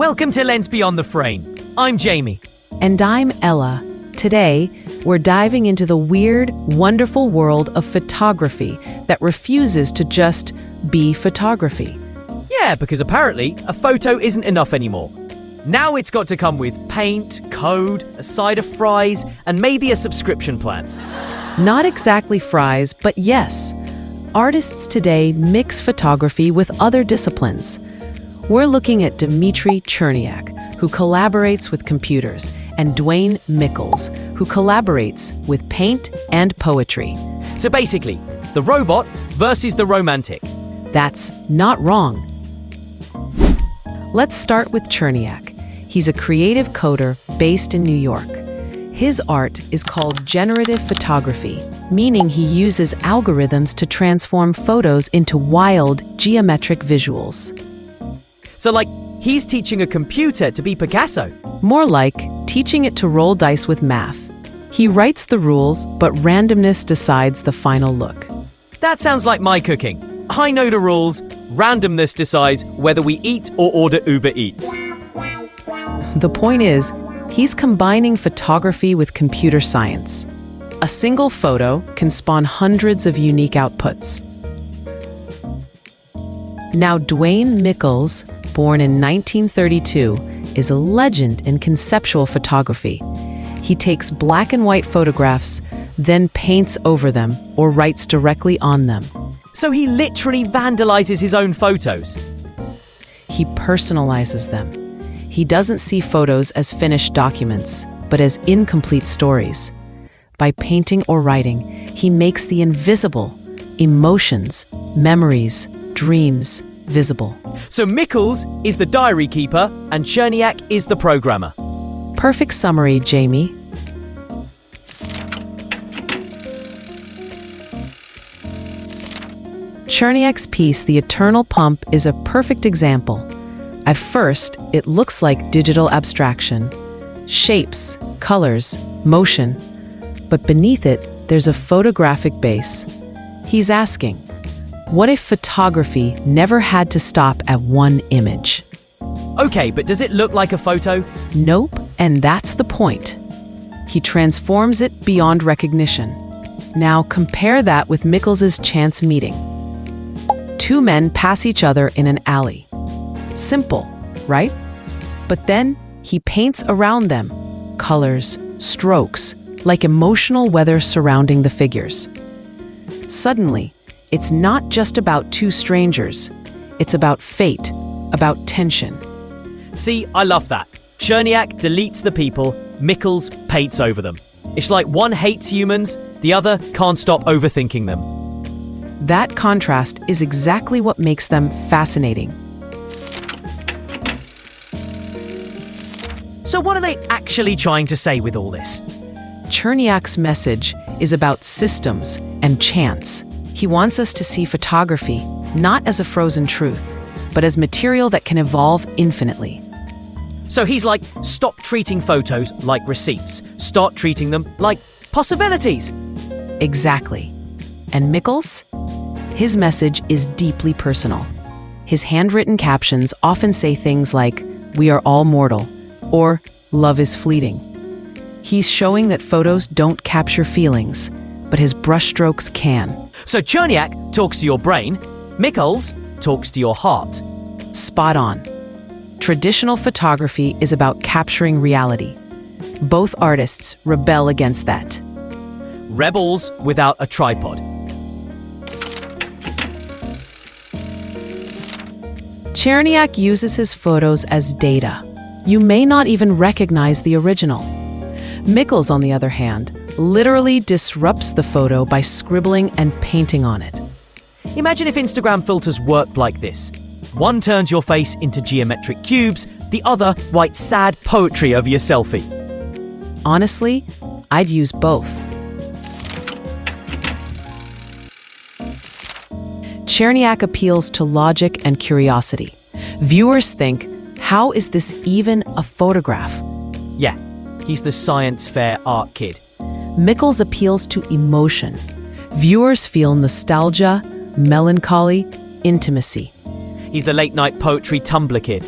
Welcome to Lens Beyond the Frame. I'm Jamie. And I'm Ella. Today, we're diving into the weird, wonderful world of photography that refuses to just be photography. Yeah, because apparently a photo isn't enough anymore. Now it's got to come with paint, code, a side of fries, and maybe a subscription plan. Not exactly fries, but yes. Artists today mix photography with other disciplines. We're looking at Dimitri Cherniak, who collaborates with computers, and Duane Michals, who collaborates with paint and poetry. So basically, the robot versus the romantic. That's not wrong. Let's start with Cherniak. He's a creative coder based in New York. His art is called generative photography, meaning he uses algorithms to transform photos into wild, geometric visuals. So like, he's teaching a computer to be Picasso. More like teaching it to roll dice with math. He writes the rules, but randomness decides the final look. That sounds like my cooking. I know the rules. Randomness decides whether we eat or order Uber Eats. The point is, he's combining photography with computer science. A single photo can spawn hundreds of unique outputs. Now, Duane Michals, born in 1932, is a legend in conceptual photography. He takes black and white photographs, then paints over them or writes directly on them. So he literally vandalizes his own photos. He personalizes them. He doesn't see photos as finished documents, but as incomplete stories. By painting or writing, he makes the invisible, emotions, memories, dreams, visible. So Michals is the diary keeper and Cherniak is the programmer. Perfect summary, Jamie. Cherniak's piece, The Eternal Pump, is a perfect example. At first, it looks like digital abstraction. Shapes, colors, motion. But beneath it, there's a photographic base. He's asking, what if photography never had to stop at one image? Okay, but does it look like a photo? Nope, and that's the point. He transforms it beyond recognition. Now compare that with Michals' chance meeting. Two men pass each other in an alley. Simple, right? But then he paints around them, colors, strokes, like emotional weather surrounding the figures. Suddenly, it's not just about two strangers. It's about fate, about tension. See, I love that. Cherniak deletes the people, Michals paints over them. It's like one hates humans, the other can't stop overthinking them. That contrast is exactly what makes them fascinating. So what are they actually trying to say with all this? Cherniak's message is about systems and chance. He wants us to see photography not as a frozen truth, but as material that can evolve infinitely. So he's like, stop treating photos like receipts. Start treating them like possibilities. Exactly. And Michals? His message is deeply personal. His handwritten captions often say things like, "We are all mortal," or "Love is fleeting." He's showing that photos don't capture feelings, but his brushstrokes can. So Cherniak talks to your brain, Michals talks to your heart. Spot on. Traditional photography is about capturing reality. Both artists rebel against that. Rebels without a tripod. Cherniak uses his photos as data. You may not even recognize the original. Michals, on the other hand, literally disrupts the photo by scribbling and painting on it. Imagine if Instagram filters worked like this. One turns your face into geometric cubes, the other writes sad poetry over your selfie. Honestly, I'd use both. Cherniak appeals to logic and curiosity. Viewers think, how is this even a photograph? Yeah, he's the science fair art kid. Michals appeals to emotion. Viewers feel nostalgia, melancholy, intimacy. He's the late-night poetry Tumblr kid.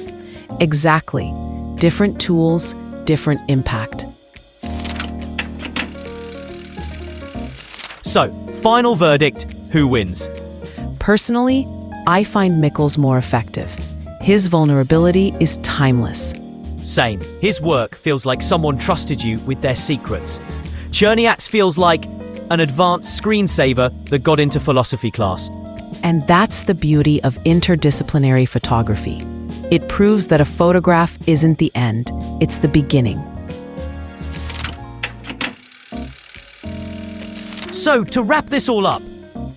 Exactly. Different tools, different impact. So, final verdict, who wins? Personally, I find Michals more effective. His vulnerability is timeless. Same. His work feels like someone trusted you with their secrets. Cherniak's feels like an advanced screensaver that got into philosophy class. And that's the beauty of interdisciplinary photography. It proves that a photograph isn't the end, it's the beginning. So, to wrap this all up,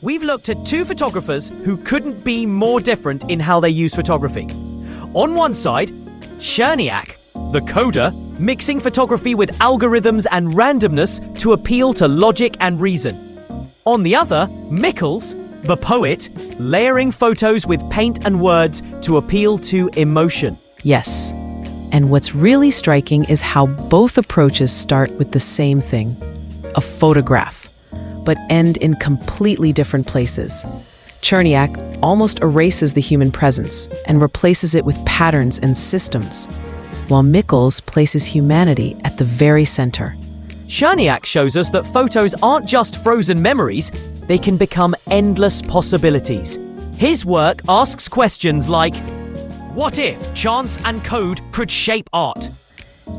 we've looked at two photographers who couldn't be more different in how they use photography. On one side, Cherniak, the coder, mixing photography with algorithms and randomness to appeal to logic and reason. On the other, Michals, the poet, layering photos with paint and words to appeal to emotion. Yes. And what's really striking is how both approaches start with the same thing, a photograph, but end in completely different places. Cherniak almost erases the human presence and replaces it with patterns and systems, while Michals places humanity at the very center. Cherniak shows us that photos aren't just frozen memories, they can become endless possibilities. His work asks questions like, what if chance and code could shape art?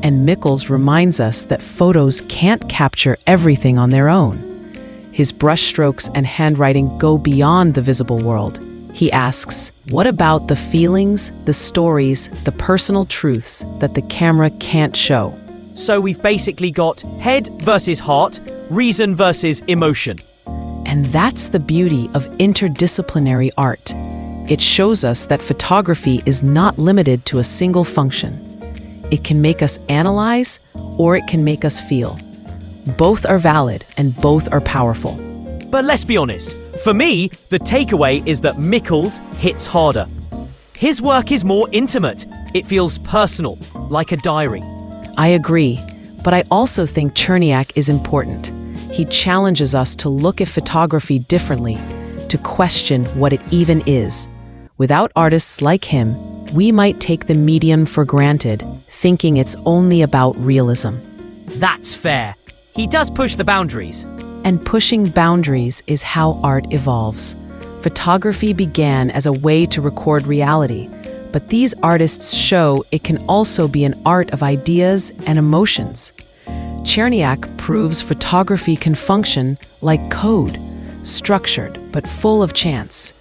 And Michals reminds us that photos can't capture everything on their own. His brushstrokes and handwriting go beyond the visible world. He asks, what about the feelings, the stories, the personal truths that the camera can't show? So we've basically got head versus heart, reason versus emotion. And that's the beauty of interdisciplinary art. It shows us that photography is not limited to a single function. It can make us analyze, or it can make us feel. Both are valid and both are powerful. But let's be honest, for me, the takeaway is that Michals hits harder. His work is more intimate. It feels personal, like a diary. I agree, but I also think Cherniak is important. He challenges us to look at photography differently, to question what it even is. Without artists like him, we might take the medium for granted, thinking it's only about realism. That's fair. He does push the boundaries. And pushing boundaries is how art evolves. Photography began as a way to record reality, but these artists show it can also be an art of ideas and emotions. Cherniak proves photography can function like code, structured but full of chance.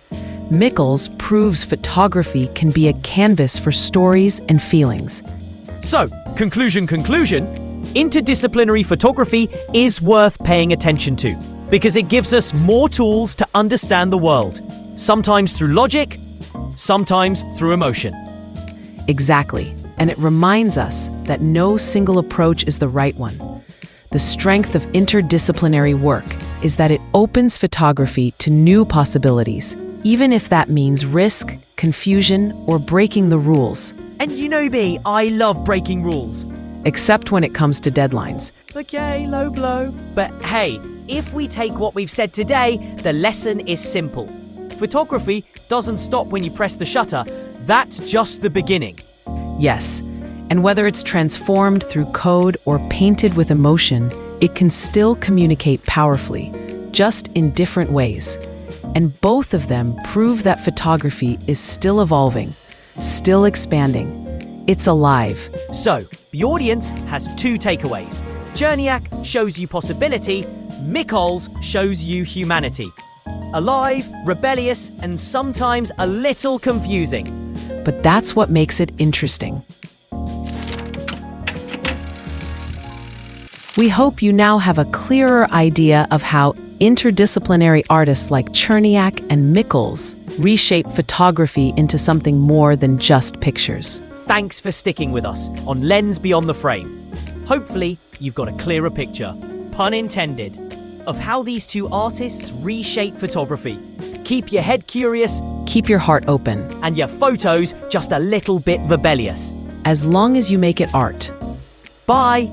Michals proves photography can be a canvas for stories and feelings. So, conclusion, interdisciplinary photography is worth paying attention to because it gives us more tools to understand the world, sometimes through logic, sometimes through emotion. Exactly, and it reminds us that no single approach is the right one. The strength of interdisciplinary work is that it opens photography to new possibilities, even if that means risk, confusion, or breaking the rules. And you know me, I love breaking rules. Except when it comes to deadlines. Okay, low blow. But hey, if we take what we've said today, the lesson is simple. Photography doesn't stop when you press the shutter. That's just the beginning. Yes, and whether it's transformed through code or painted with emotion, it can still communicate powerfully, just in different ways. And both of them prove that photography is still evolving, still expanding. It's alive. So, the audience has two takeaways. Cherniak shows you possibility, Michals shows you humanity. Alive, rebellious, and sometimes a little confusing. But that's what makes it interesting. We hope you now have a clearer idea of how interdisciplinary artists like Cherniak and Michals reshape photography into something more than just pictures. Thanks for sticking with us on Lens Beyond the Frame. Hopefully, you've got a clearer picture, pun intended, of how these two artists reshape photography. Keep your head curious, Keep your heart open, and your photos just a little bit rebellious. as long as you make it art. Bye!